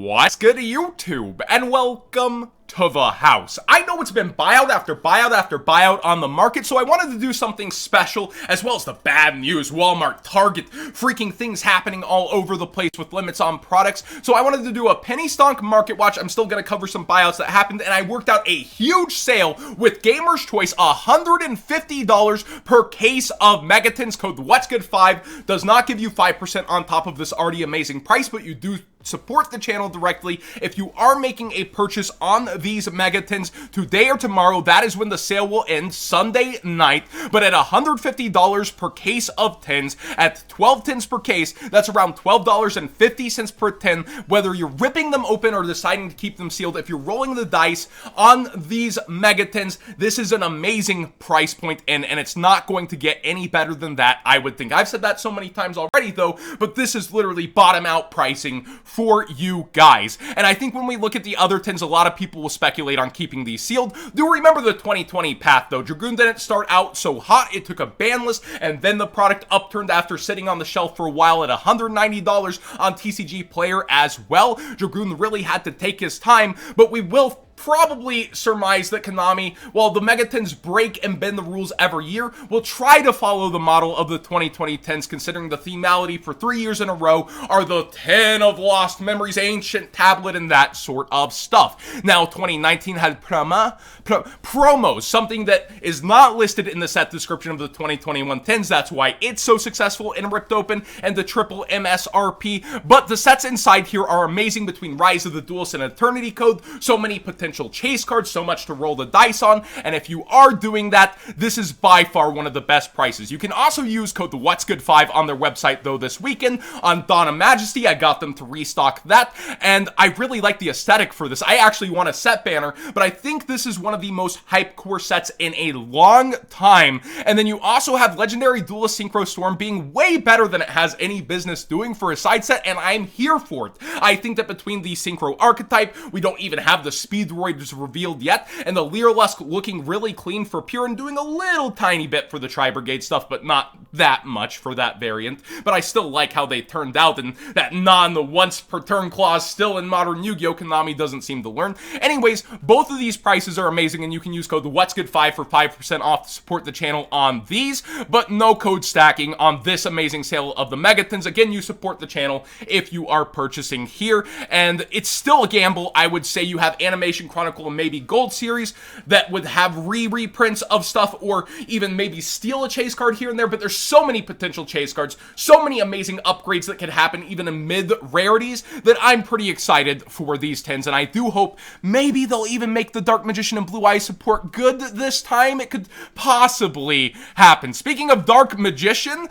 What's good YouTube, and welcome to the house. I know it's been buyout after buyout after buyout on the market, so I wanted to do something special, as well as the bad news, Walmart, Target, freaking things happening all over the place with limits on products. So I wanted to do a penny stonk market watch. I'm still going to cover some buyouts that happened, and I worked out a huge sale with Gamer's Choice, $150 per case of Megatins. Code WhatsGood5 does not give you 5% on top of this already amazing price, but you do support the channel directly if you are making a purchase on these Megatins today or tomorrow. That is when the sale will end, Sunday night. But at $150 per case of tins, at 12 tins per case, that's around $12.50 per tin. Whether you're ripping them open or deciding to keep them sealed, if you're rolling the dice on these Megatins, this is an amazing price point, and it's not going to get any better than that, I would think. I've said that so many times already though, but this is literally bottom out pricing for you guys. And I think when we look at the other tins, a lot of people will speculate on keeping these sealed. Do remember the 2020 path though. Dragoon didn't start out so hot. It took a ban list, and then the product upturned after sitting on the shelf for a while at $190 on TCG Player as well. Dragoon really had to take his time, but we will probably surmise that Konami, while the Megatins break and bend the rules every year, will try to follow the model of the 2020 tins, considering the themality for 3 years in a row are the 10 of lost memories, ancient tablet, and that sort of stuff. Now, 2019 had promos, something that is not listed in the set description of the 2021 tins. That's why it's so successful and ripped open, and the triple MSRP. But the sets inside here are amazing, between Rise of the Duelist and Eternity Code. So many potential chase cards, so much to roll the dice on, and if you are doing that, this is by far one of the best prices. You can also use code WhatsGood5 on their website though this weekend on Dawn of Majesty. I got them to restock that, and I really like the aesthetic for this. I actually want a set banner, but I think this is one of the most hype core sets in a long time. And then you also have Legendary Duelist Synchro Storm being way better than it has any business doing for a side set, and I'm here for it. I think that between the Synchro archetype, we don't even have the Speed is revealed yet, and the Leerlusk looking really clean for pure and doing a little tiny bit for the Tri-Brigade stuff, but not that much for that variant. But I still like how they turned out, and that the once per turn clause still in modern Yu-Gi-Oh! Konami doesn't seem to learn. Anyways, both of these prices are amazing, and you can use code WhatsGood5 for 5% off to support the channel on these, but no code stacking on this amazing sale of the Megatins. Again, you support the channel if you are purchasing here, and it's still a gamble. I would say you have Animation Chronicle and maybe Gold Series that would have reprints of stuff, or even maybe steal a chase card here and there, but there's so many potential chase cards, so many amazing upgrades that could happen even in mid-rarities, that I'm pretty excited for these tins, and I do hope maybe they'll even make the Dark Magician and Blue Eyes support good this time. It could possibly happen. Speaking of Dark Magician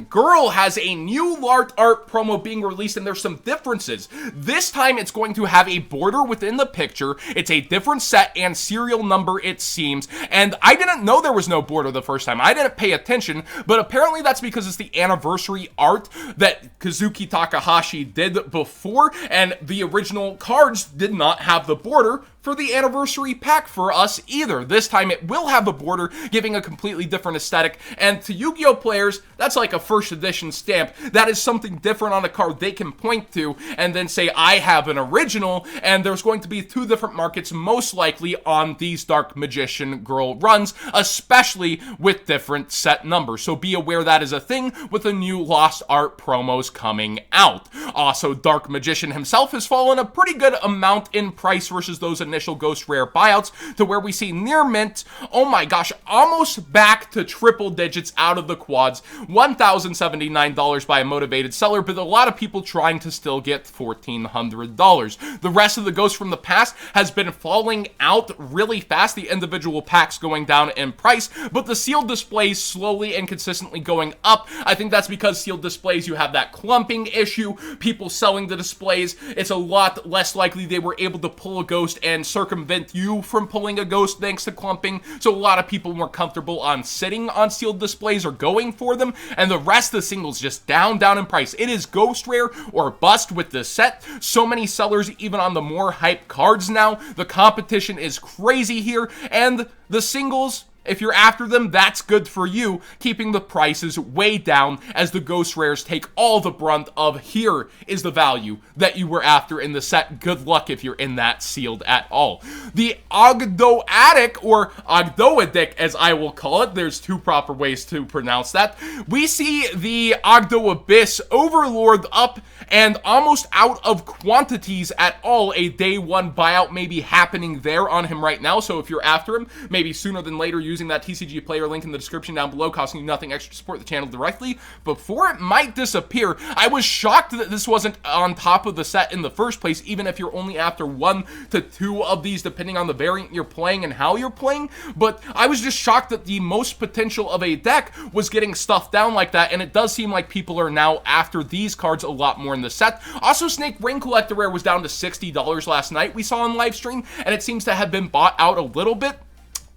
Girl has a new art promo being released, and there's some differences. This time it's going to have a border within the picture. It's a different set and serial number, it seems, and I didn't know there was no border the first time. I didn't pay attention, but apparently that's because it's the anniversary art that Kazuki Takahashi did before, and the original cards did not have the border for the anniversary pack for us either. This time it will have a border, giving a completely different aesthetic, and to Yu-Gi-Oh! Players, that's like a first edition stamp. That is something different on a card they can point to and then say, I have an original, and there's going to be 2 different markets most likely on these Dark Magician Girl runs, especially with different set numbers. So be aware that is a thing with the new Lost Art promos coming out. Also, Dark Magician himself has fallen a pretty good amount in price versus those initial Ghost Rare buyouts, to where we see near mint, oh my gosh, almost back to triple digits out of the quads, $1,079 by a motivated seller, but a lot of people trying to still get $1,400. The rest of the Ghost from the past has been falling out really fast, the individual packs going down in price, but the sealed displays slowly and consistently going up. I think that's because sealed displays, you have that clumping issue, people selling the displays. It's a lot less likely they were able to pull a Ghost and circumvent you from pulling a Ghost thanks to clumping, so a lot of people more comfortable on sitting on sealed displays or going for them, and the rest of the singles just down in price. It is Ghost Rare or bust with this set. So many sellers even on the more hype cards now. The competition is crazy here, and the singles, If you're after them, that's good for you, keeping the prices way down as the ghost rares take all the brunt of here is the value that you were after in the set. Good luck if you're in that sealed at all. The Ogdoadic, or Ogdoadic as I will call it, there's two proper ways to pronounce that. We see the Ogdo Abyss Overlord up and almost out of quantities at all. A day one buyout may be happening there on him right now, so if you're after him, maybe sooner than later using that TCG player link in the description down below, costing you nothing extra to support the channel directly before it might disappear. I was shocked that this wasn't on top of the set in the first place, even if you're only after 1 to 2 of these depending on the variant you're playing and how you're playing, but I was just shocked that the most potential of a deck was getting stuffed down like that, and it does seem like people are now after these cards a lot more in the set. Also, Snake Ring Collector Rare was down to $60 last night, we saw on live stream, and it seems to have been bought out a little bit.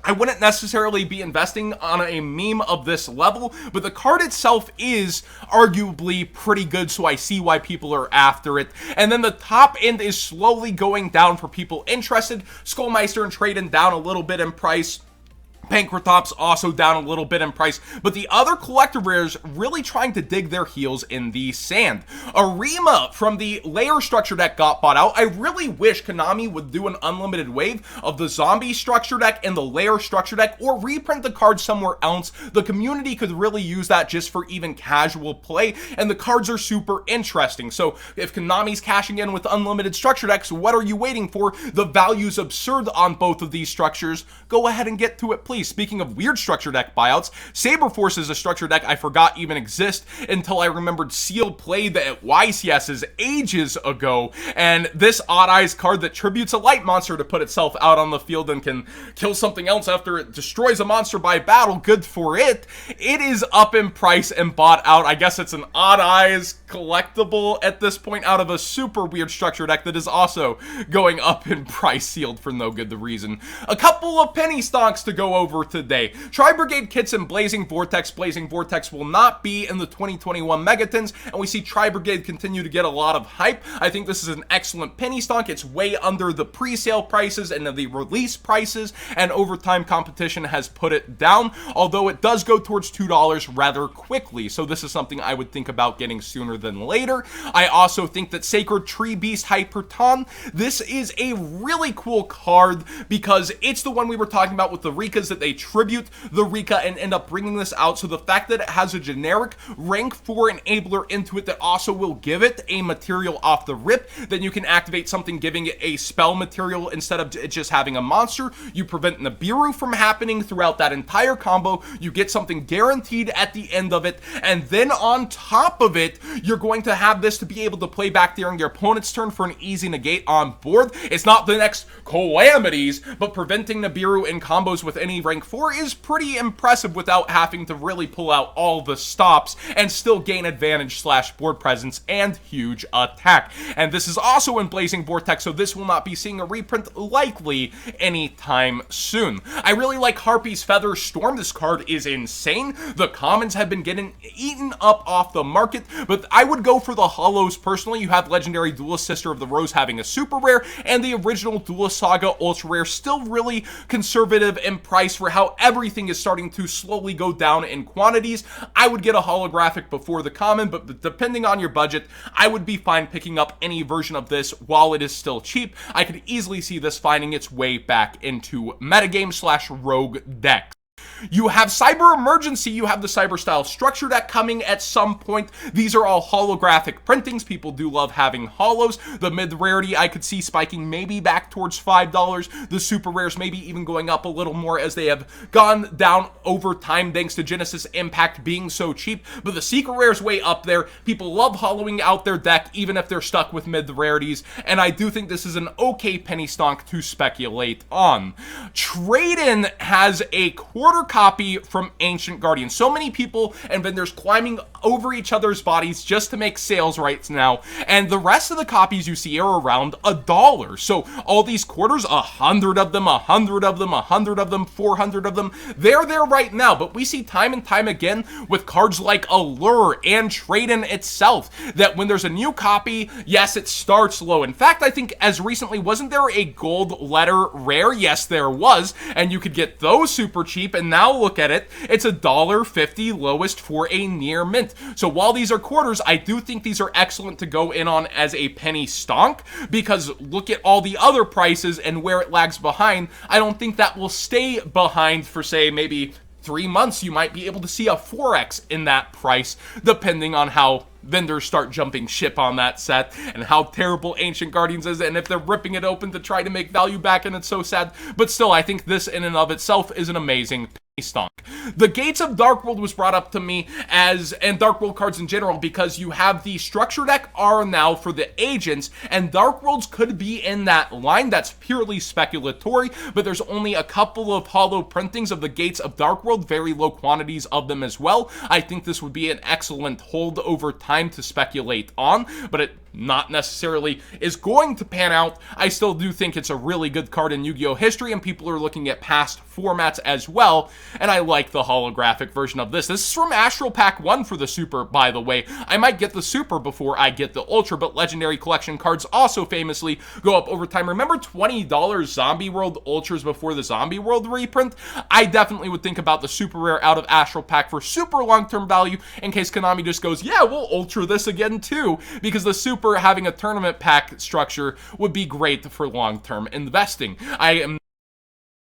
I wouldn't necessarily be investing on a meme of this level, but the card itself is arguably pretty good, so I see why people are after it. And then the top end is slowly going down for people interested. Skullmeister and Trade-In down a little bit in price. Pancratops also down a little bit in price, but the other collector rares really trying to dig their heels in the sand. Arima from the Layer Structure deck got bought out. I really wish Konami would do an unlimited wave of the Zombie Structure deck and the Layer Structure deck, or reprint the cards somewhere else. The community could really use that just for even casual play, and the cards are super interesting. So if Konami's cashing in with unlimited structure decks, what are you waiting for? The value's absurd on both of these structures. Go ahead and get to it, please. Speaking of weird structure deck buyouts, Saberforce is a structure deck I forgot even exist until I remembered Seal played at YCS's ages ago, and this Odd Eyes card that tributes a light monster to put itself out on the field and can kill something else after it destroys a monster by battle, good for it. It is up in price and bought out. I guess it's an Odd Eyes collectible at this point out of a super weird structure deck that is also going up in price, sealed for no good reason. A couple of penny stonks to go over today. Tri-Brigade kits and Blazing Vortex. Blazing Vortex will not be in the 2021 Megatins, and we see Tri-Brigade continue to get a lot of hype. I think this is an excellent penny stonk. It's way under the pre-sale prices and the release prices, and overtime competition has put it down, although it does go towards $2 rather quickly, so this is something I would think about getting sooner than later. I also think that Sacred Tree Beast Hyperton, this is a really cool card because it's the one we were talking about with the Rikas, that they tribute the Rika and end up bringing this out. So the fact that it has a generic rank 4 enabler into it that also will give it a material off the rip, then you can activate something giving it a spell material instead of it just having a monster. You prevent Nibiru from happening throughout that entire combo. You get something guaranteed at the end of it, and then on top of it, you're going to have this to be able to play back during your opponent's turn for an easy negate on board. It's not the next Calamities, but preventing Nibiru in combos with any rank 4 is pretty impressive without having to really pull out all the stops and still gain advantage slash board presence and huge attack. And this is also in Blazing Vortex, so this will not be seeing a reprint likely anytime soon. I really like Harpy's Feather Storm. This card is insane. The commons have been getting eaten up off the market, but I would go for the holos personally. You have Legendary Duelist Sister of the Rose having a super rare, and the original Duelist Saga ultra rare still really conservative in price for how everything is starting to slowly go down in quantities. I would get a holographic before the common, but depending on your budget, I would be fine picking up any version of this while it is still cheap. I could easily see this finding its way back into metagame slash rogue decks. You have Cyber Emergency, you have the Cyber Style Structure deck coming at some point. These are all holographic printings. People do love having holos. The mid-rarity I could see spiking maybe back towards $5. The super rares maybe even going up a little more as they have gone down over time thanks to Genesis Impact being so cheap. But the secret rares way up there. People love hollowing out their deck even if they're stuck with mid-rarities. And I do think this is an okay penny stonk to speculate on. Trade-In has a quarter copy from Ancient Guardian. So many people and vendors climbing over each other's bodies just to make sales right now, and the rest of the copies you see are around $1. So all these quarters, 100 of them, 100 of them, 100 of them, 400 of them, they're there right now. But we see time and time again with cards like Allure and Trade-In itself that when there's a new copy, yes, it starts low. In fact, I think as recently, wasn't there a gold letter rare? Yes, there was, and you could get those super cheap, and now now look at it, it's $1.50 lowest for a near mint. So while these are quarters, I do think these are excellent to go in on as a penny stonk, because look at all the other prices and where it lags behind. I don't think that will stay behind for, say, maybe 3 months. You might be able to see a 4x in that price, depending on how vendors start jumping ship on that set and how terrible Ancient Guardians is, and if they're ripping it open to try to make value back, and it's so sad. But still, I think this in and of itself is an amazing stonk. The Gates of Dark World was brought up to me as, and Dark World cards in general, because you have the structure deck R now for the agents, and Dark Worlds could be in that line. That's purely speculatory, but there's only a couple of hollow printings of the Gates of Dark World, very low quantities of them as well. I think this would be an excellent hold over time to speculate on, but it not necessarily is going to pan out. I still do think it's a really good card in Yu-Gi-Oh! History, and people are looking at past formats as well, and I like the holographic version of this. This is from Astral Pack 1 for the Super, by the way. I might get the Super before I get the Ultra, but Legendary Collection cards also famously go up over time. Remember $20 Zombie World Ultras before the Zombie World reprint? I definitely would think about the Super Rare out of Astral Pack for super long-term value, in case Konami just goes, yeah, we'll Ultra this again too, because the Super having a tournament pack structure would be great for long-term investing. I am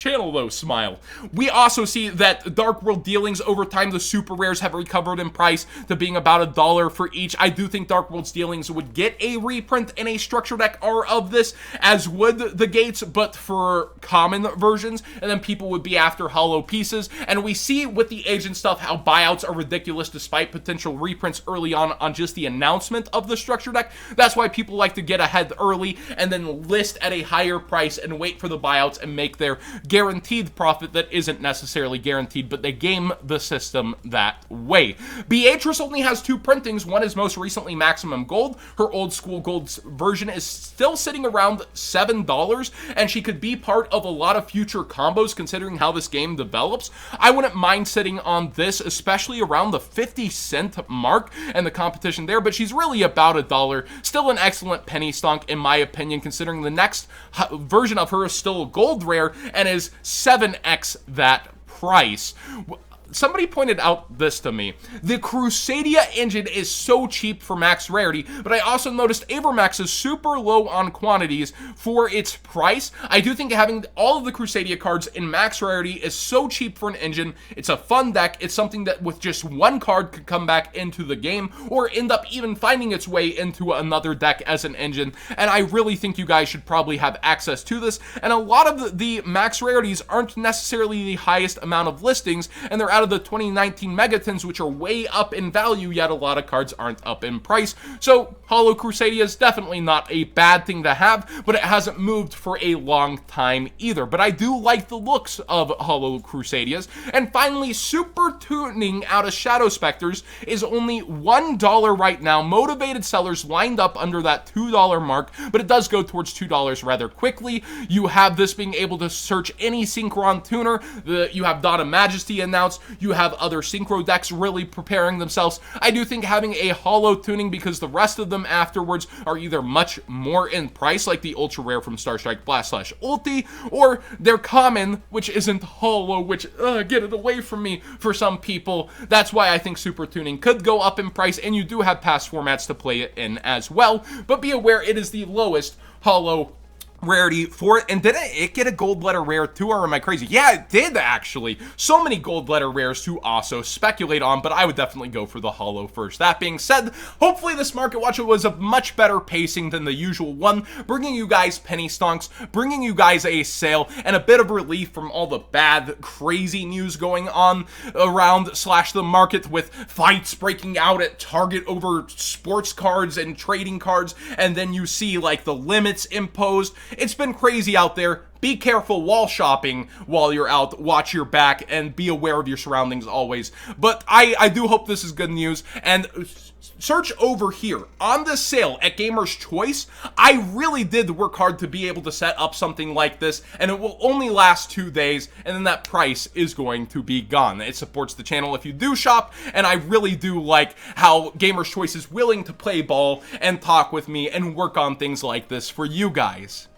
channel though, smile. We also see that Dark World dealings over time, the super rares have recovered in price to being about $1 for each. I do think Dark World's dealings would get a reprint in a structure deck R of this, as would the Gates, but for common versions, and then people would be after hollow pieces. And we see with the agent stuff how buyouts are ridiculous despite potential reprints early on just the announcement of the structure deck. That's why people like to get ahead early and then list at a higher price and wait for the buyouts and make their guaranteed profit that isn't necessarily guaranteed, but they game the system that way. Beatrice only has 2 printings. One is most recently Maximum Gold. Her old school gold version is still sitting around $7, and she could be part of a lot of future combos considering how this game develops. I wouldn't mind sitting on this, especially around the 50-cent mark and the competition there, but she's really about $1. Still an excellent penny stonk in my opinion, considering the next version of her is still a gold rare and is 7x that price. Somebody pointed out this to me. The Crusadia engine is so cheap for max rarity, but I also noticed Avermax is super low on quantities for its price. I do think having all of the Crusadia cards in max rarity is so cheap for an engine. It's a fun deck. It's something that with just one card could come back into the game or end up even finding its way into another deck as an engine, and I really think you guys should probably have access to this. And a lot of the max rarities aren't necessarily the highest amount of listings, and they're out of the 2019 Megatins, which are way up in value, yet a lot of cards aren't up in price. So Hollow Crusadia is definitely not a bad thing to have, but it hasn't moved for a long time either. But I do like the looks of Hollow Crusadias. And finally, Super Tuning out of Shadow Specters is only $1 right now. Motivated sellers lined up under that $2 mark, but it does go towards $2 rather quickly. You have this being able to search any Synchron tuner. You have Dawn of Majesty announced. You have other synchro decks really preparing themselves. I do think having a hollow tuning, because the rest of them afterwards are either much more in price, like the ultra rare from Star Strike Blast / Ulti, or they're common, which isn't hollow, which, get it away from me for some people. That's why I think super tuning could go up in price, and you do have past formats to play it in as well. But be aware, it is the lowest hollow rarity for it. And didn't it get a gold letter rare too, or am I crazy? Yeah, it did actually. So many gold letter rares to also speculate on, but I would definitely go for the hollow first. That being said, hopefully this market watch was of much better pacing than the usual one, bringing you guys penny stonks, bringing you guys a sale, and a bit of relief from all the bad, crazy news going on around / the market, with fights breaking out at Target over sports cards and trading cards, and then you see like the limits imposed. It's been crazy out there. Be careful while shopping while you're out. Watch your back and be aware of your surroundings always. But I do hope this is good news. And search over here on the sale at Gamer's Choice. I really did work hard to be able to set up something like this, and it will only last 2 days, and then that price is going to be gone. It supports the channel if you do shop, and I really do like how Gamer's Choice is willing to play ball and talk with me and work on things like this for you guys.